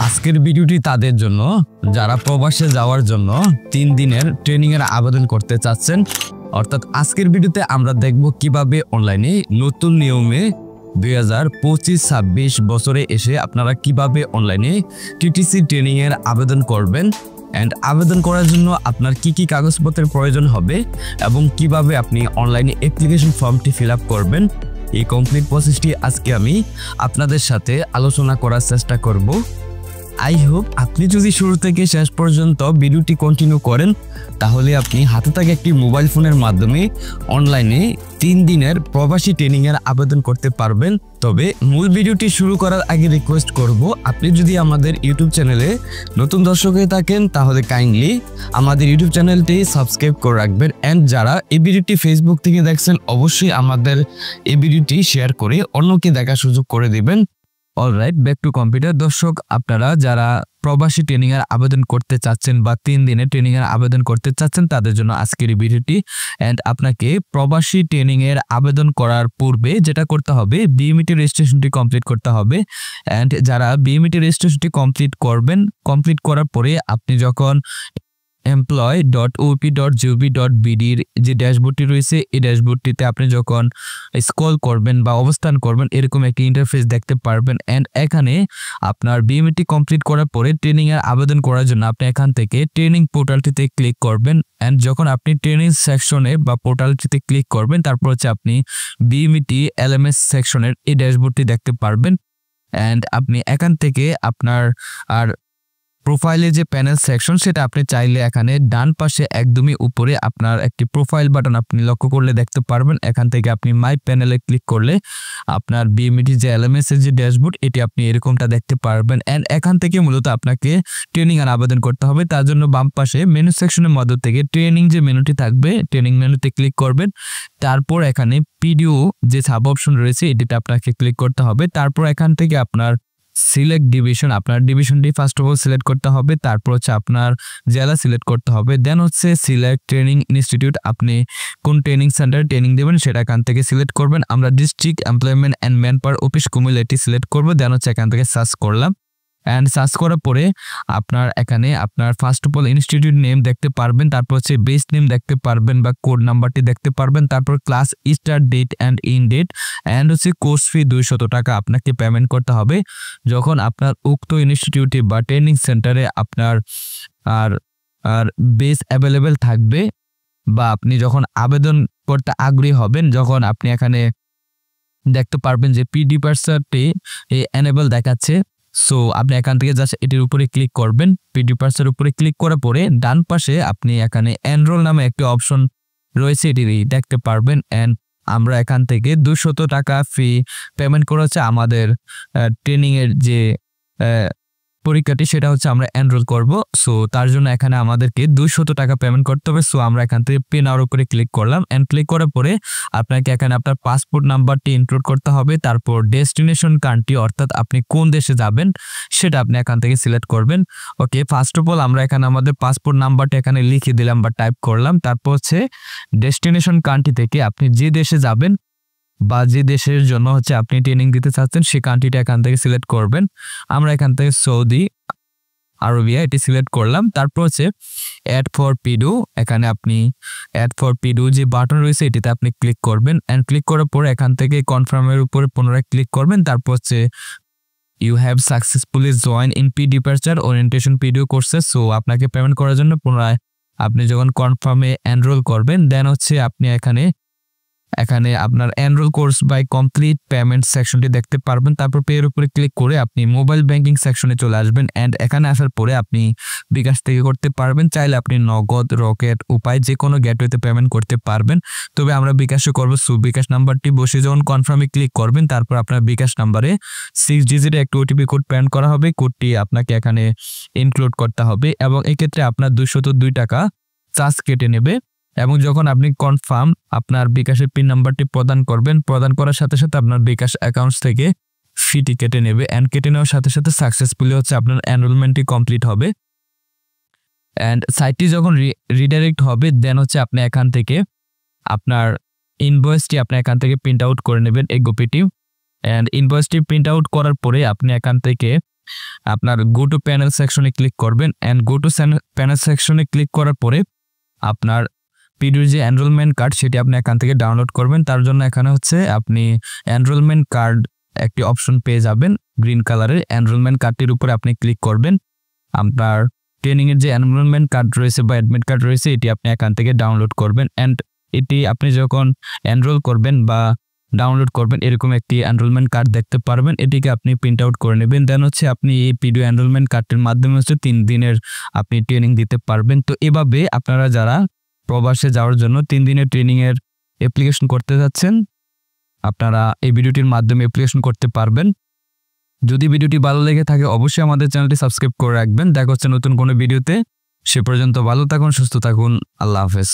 আজকের ভিডিওটি তাদের জন্য যারা প্রবাসে যাওয়ার জন্য ৩ দিনের ট্রেনিং এর আবেদন করতে চাচ্ছেন। অর্থাৎ আজকের ভিডিওতে আমরা দেখব কিভাবে অনলাইনে নতুন নিয়মে 2025-26 বছরে এসে আপনারা কিভাবে অনলাইনে টিটিসি ট্রেনিং এর আবেদন করবেন এন্ড আবেদন করার জন্য আপনার কি কি কাগজপত্রের প্রয়োজন হবে এবং কিভাবে আপনি অনলাইনে অ্যাপ্লিকেশন ফর্মটি ফিল আপ করবেন। এই কমপ্লিট প্রসেসটি আজকে আমি আপনাদের সাথে আলোচনা করার চেষ্টা করব। আই হোপ আপনি যদি শুরু থেকে শেষ পর্যন্ত ভিডিওটি কন্টিনিউ করেন তাহলে আপনি হাতে থাকা একটি মোবাইল ফোনের মাধ্যমে অনলাইনে ৩ দিনের প্রবাসী ট্রেনিং এর আবেদন করতে পারবেন। তবে মূল ভিডিওটি শুরু করার আগে রিকোয়েস্ট করব, আপনি যদি আমাদের ইউটিউব চ্যানেলে নতুন দর্শক হয়ে থাকেন তাহলে কাইন্ডলি আমাদের ইউটিউব চ্যানেলটি সাবস্ক্রাইব করে রাখবেন এন্ড যারা এই ভিডিওটি ফেসবুক থেকে দেখছেন অবশ্যই আমাদের এই ভিডিওটি শেয়ার করে অন্যকে দেখার সুযোগ করে দিবেন। Alright, back to computer. দর্শক, আপনারা যারা প্রবাসী ট্রেনিং এর আবেদন করতে চাচ্ছেন বা ৩ দিনের ট্রেনিং এর আবেদন করতে চাচ্ছেন তাদের জন্য আজকের এই ভিডিওটি। এন্ড আপনাকে প্রবাসী ট্রেনিং এর আবেদন করার পূর্বে যেটা করতে হবে, বিএমইটি রেজিস্ট্রেশনটি কমপ্লিট করতে হবে। এন্ড যারা বিএমইটি রেজিস্ট্রেশনটি কমপ্লিট করার পরে আপনি যখন employee.op.gov.bd এর যে ড্যাশবোর্ডটি রয়েছে এই ড্যাশবোর্ডটিতে আপনি যখন স্ক্রল করবেন বা অবস্থান করবেন এরকম একটি ইন্টারফেস দেখতে পারবেন। এন্ড এখানে আপনার বিএমইটি কমপ্লিট করার পরে ট্রেনিং এর আবেদন করার জন্য আপনি এখান থেকে ট্রেনিং পোর্টালটিতে ক্লিক করবেন। এন্ড যখন আপনি ট্রেনিং সেকশনে বা পোর্টালটিতে ক্লিক করবেন তারপর হচ্ছে আপনি বিএমইটি এলএমএস সেকশনের এই ড্যাশবোর্ডটি দেখতে পারবেন। এন্ড আপনি এখান থেকে আপনার আর প্রোফাইলে যে প্যানেল সেকশন সেটা আপনি চাইলে এখানে ডান পাশে একদমই উপরে আপনার একটি প্রোফাইল বাটন আপনি লক্ষ্য করলে দেখতে পারবেন। এখান থেকে আপনি মাই প্যানেলে ক্লিক করলে আপনার বিএমইটি যে এলএমএস এর যে ড্যাশবোর্ড এটি আপনি এরকমটা দেখতে পারবেন। এন্ড এখান থেকে মূলত আপনাকে ট্রেনিং এর আবেদন করতে হবে। তার জন্য বাম পাশে মেনু সেকশনের মধ্য থেকে ট্রেনিং যে মেনুটি থাকবে ট্রেনিং মেনুতে ক্লিক করবেন। তারপর এখানে পিডিও যে সাব অপশন রয়েছে এটিতে আপনাকে ক্লিক করতে হবে। তারপর এখান থেকে আপনার সিলেক্ট ডিভিশন, আপনার ডিভিশনটি ফার্স্ট অফ অল সিলেক্ট করতে হবে। তারপর হচ্ছে আপনার জেলা সিলেক্ট করতে হবে। দেন হচ্ছে সিলেক্ট ট্রেনিং ইনস্টিটিউট, আপনি কোন ট্রেনিং সেন্টারে ট্রেনিং দেবেন সেটা এখান থেকে সিলেক্ট করবেন। আমরা district employment and man power office Comilla এটি সিলেক্ট করবো। দেন হচ্ছে এখান থেকে সার্চ করলাম। অ্যান্ড সার্চ করার পরে আপনার এখানে আপনার first of all institute name দেখতে পারবেন, তারপর হচ্ছে বেস নেম দেখতে পারবেন বা কোড নাম্বারটি দেখতে পারবেন। তারপর class start date and end date and হচ্ছে কোর্স ফি 200 টাকা আপনাকে পেমেন্ট করতে হবে যখন আপনার উক্ত ইনস্টিটিউটে বা ট্রেনিং সেন্টারে আপনার আর বেস অ্যাভেলেবেল থাকবে বা আপনি যখন আবেদন করতে আগ্রহী হবেন যখন আপনি এখানে দেখতে পারবেন যে পিডি পার্সারটি এনেবল দেখাচ্ছে। সো আপনি এখান থেকে জাস্ট এটির উপরে ক্লিক করবেন। পিডি পার্সার উপরে ক্লিক করার পরে ডান পাশে আপনি এখানে এনরোল নামে একটি অপশন রয়েছে এটি দেখতে পারবেন। এন্ড আমরা এখান থেকে 200 টাকা ফি পেমেন্ট করা হচ্ছে আমাদের ট্রেনিং এর যে পরীক্ষাটি সেটা হচ্ছে আমরা এনরোল করব। সো তার জন্য এখানে আমাদেরকে 200 টাকা পেমেন্ট করতে হবে। সো আমরা এখান থেকে পে নাওর উপরে ক্লিক করলাম। এন্ড ক্লিক করার পরে আপনাকে এখানে আপনার পাসপোর্ট নাম্বারটি ইনক্লুড করতে হবে। তারপর ডেস্টিনেশন কান্ট্রি অর্থাৎ আপনি কোন দেশে যাবেন সেটা আপনি এখান থেকে সিলেক্ট করবেন। ওকে, ফার্স্ট অফ অল আমরা এখানে আমাদের পাসপোর্ট নাম্বারটা এখানে লিখে দিলাম বা টাইপ করলাম। তারপর হচ্ছে ডেস্টিনেশন কান্ট্রি থেকে আপনি যে দেশে যাবেন বা যে দেশের জন্য হচ্ছে আপনি ট্রেনিং দিতে চাচ্ছেন সেই কান্ট্রিটা এখান থেকে সিলেক্ট করবেন। আমরা এখান থেকে সৌদি আরবিয়া এটি সিলেক্ট করলাম। তারপর হচ্ছে অ্যাড ফর পিডিও, এখানে আপনি অ্যাড ফর পিডিও যে বাটন রয়েছে এটিতে আপনি ক্লিক করবেন। এন্ড ক্লিক করার পরে এখান থেকে কনফার্মের উপরে পুনরায় ক্লিক করবেন। তারপর হচ্ছে you have successfully join in PD পার্সার ওরিয়েন্টেশন পিডিও কোর্সেস। সো আপনাকে পেমেন্ট করার জন্য পুনরায় আপনি যখন কনফার্মে এনরোল করবেন দেন হচ্ছে আপনি এখানে আপনার enroll course by complete payment সেকশনটি দেখতে পারবেন। তারপর পে এর উপরে ক্লিক করে আপনি মোবাইল ব্যাংকিং সেকশনে চলে আসবেন। এন্ড এখানে আসার পরে আপনি বিকাশ থেকে করতে পারবেন, চাইলে আপনি নগদ, রকেট, উপায় যে কোনো গেটওয়েতে পেমেন্ট করতে পারবেন। তবে আমরা বিকাশে করব। সো বিকাশ নাম্বারটি বসে যখন কনফার্মে ক্লিক করবেন তারপর আপনার বিকাশ নাম্বারে 6 ডিজিটের একটি ওটিপি কোড প্যান করা হবে। কোডটি আপনাকে এখানে ইনক্লুড করতে হবে এবং এক্ষেত্রে আপনার 202 টাকা চার্জ কেটে নেবে। এবং যখন আপনি কনফার্ম আপনার বিকাশের পিন নাম্বারটি প্রদান করবেন, প্রদান করার সাথে সাথে আপনার বিকাশ অ্যাকাউন্টস থেকে ফিটি কেটে নেবে। এন্ড কেটে নেওয়ার সাথে সাথে সাকসেসফুলি হচ্ছে আপনার এনরোলমেন্টটি কমপ্লিট হবে। এন্ড সাইটটি যখন রিডাইরেক্ট হবে দেন হচ্ছে আপনি এখান থেকে আপনার ইনভয়েসটি আপনি এখান থেকে প্রিন্ট আউট করে নেবেন এই কপিটি। এন্ড ইনভয়েসটি প্রিন্ট আউট করার পরে আপনি এখান থেকে আপনার গো টু প্যানেল সেকশনে ক্লিক করবেন অ্যান্ড গো টু প্যানেল সেকশনে ক্লিক করার পরে আপনার পিডির যে এনরোলমেন্ট কার্ড সেটি আপনি এখান থেকে ডাউনলোড করবেন। তার জন্য এখানে হচ্ছে আপনি এনরোলমেন্ট কার্ড একটি অপশন পেয়ে যাবেন গ্রিন কালারের। এনরোলমেন্ট কার্ডটির উপরে আপনি ক্লিক করবেন। আপনার ট্রেনিং এর যে এনরোলমেন্ট কার্ড রয়েছে বা অ্যাডমিট কার্ড রয়েছে এটি আপনি এখান থেকে ডাউনলোড করবেন অ্যান্ড এটি আপনি যখন এনরোল করবেন বা ডাউনলোড করবেন এরকম একটি এনরোলমেন্ট কার্ড দেখতে পারবেন। এটিকে আপনি প্রিন্ট আউট করে নেবেন। দেন হচ্ছে আপনি এই পিডিও এনরোলমেন্ট কার্ডটির মাধ্যমে হচ্ছে 3 দিনের আপনি ট্রেনিং দিতে পারবেন। তো এভাবে আপনারা যারা প্রবাসে যাওয়ার জন্য 3 দিনের ট্রেনিং এর অ্যাপ্লিকেশন করতে যাচ্ছেন আপনারা এই ভিডিওটির মাধ্যমে অ্যাপ্লিকেশন করতে পারবেন। যদি ভিডিওটি ভালো লেগে থাকে অবশ্যই আমাদের চ্যানেলটি সাবস্ক্রাইব করে রাখবেন। দেখা হচ্ছে নতুন কোনো ভিডিওতে। সে পর্যন্ত ভালো থাকুন, সুস্থ থাকুন। আল্লাহ হাফেজ।